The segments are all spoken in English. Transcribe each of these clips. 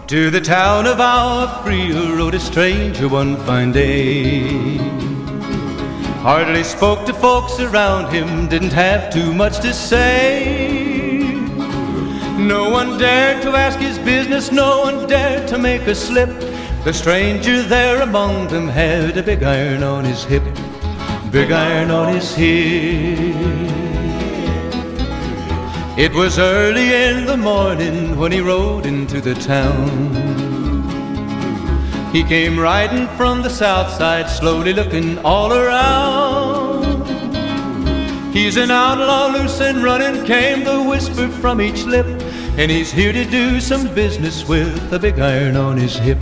To the town of our Frio rode a stranger one fine day. Hardly spoke to folks around him, didn't have too much to say. No one dared to ask his business, no one dared to make a slip. The stranger there among them had a big iron on his hip, big iron on his hip. It was early in the morning when he rode into the town. He came riding from the south side, slowly looking all around. He's an outlaw, loose and running, came the whisper from each lip, and he's here to do some business with a big iron on his hip,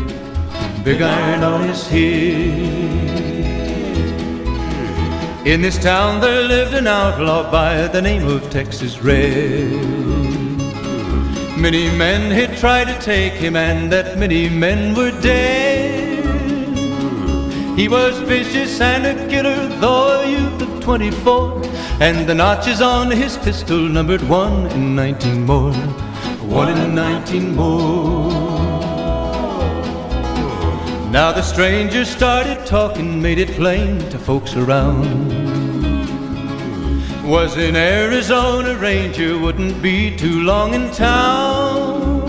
big iron on his hip. In this town there lived an outlaw by the name of Texas Red. Many men had tried to take him, and that many men were dead. He was vicious and a killer, though a youth of 24, and the notches on his pistol numbered 1 in 19 more, 1 in 19 more. Now the stranger started talking, made it plain to folks around. Was an Arizona ranger, wouldn't be too long in town.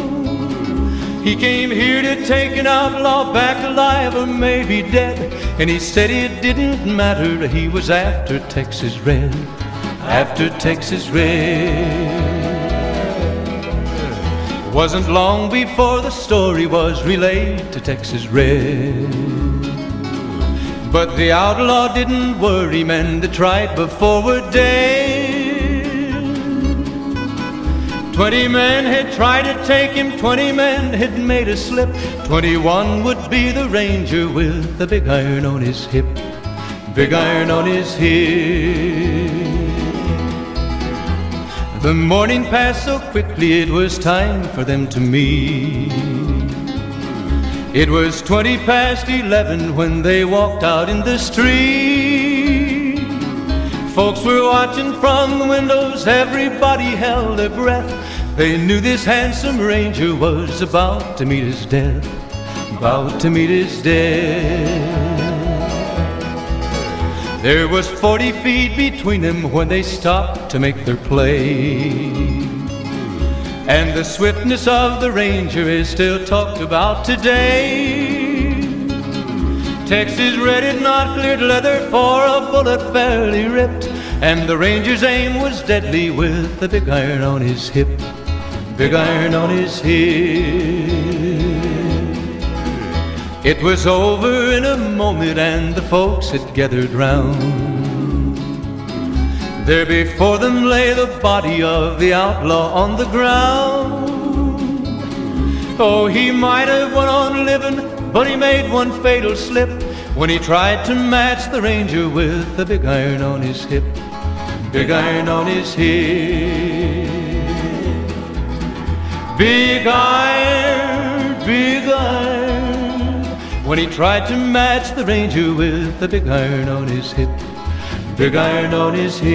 He came here to take an outlaw back alive or maybe dead, and he said it didn't matter, he was after Texas Red, after Texas Red. Wasn't long before the story was relayed to Texas Red. But the outlaw didn't worry, men that tried before were dead. 20 men had tried to take him, 20 men had made a slip. 21 would be the ranger with the big iron on his hip, big iron on his hip. The morning passed so quickly, it was time for them to meet. It was 20 past 11 when they walked out in the street. Folks were watching from the windows, everybody held their breath. They knew this handsome ranger was about to meet his death, about to meet his death. There was 40 feet between them when they stopped to make their play. And the swiftness of the ranger is still talked about today. Texas Red had not cleared leather for a bullet fairly ripped, and the ranger's aim was deadly with the big iron on his hip, big iron on his hip. It was over in a moment and the folks had gathered round. There before them lay the body of the outlaw on the ground. Oh, he might have went on living, but he made one fatal slip when he tried to match the ranger with the big iron on his hip, big iron on his hip. Big iron, big iron, when he tried to match the ranger with the big iron on his hip, big iron on his hip.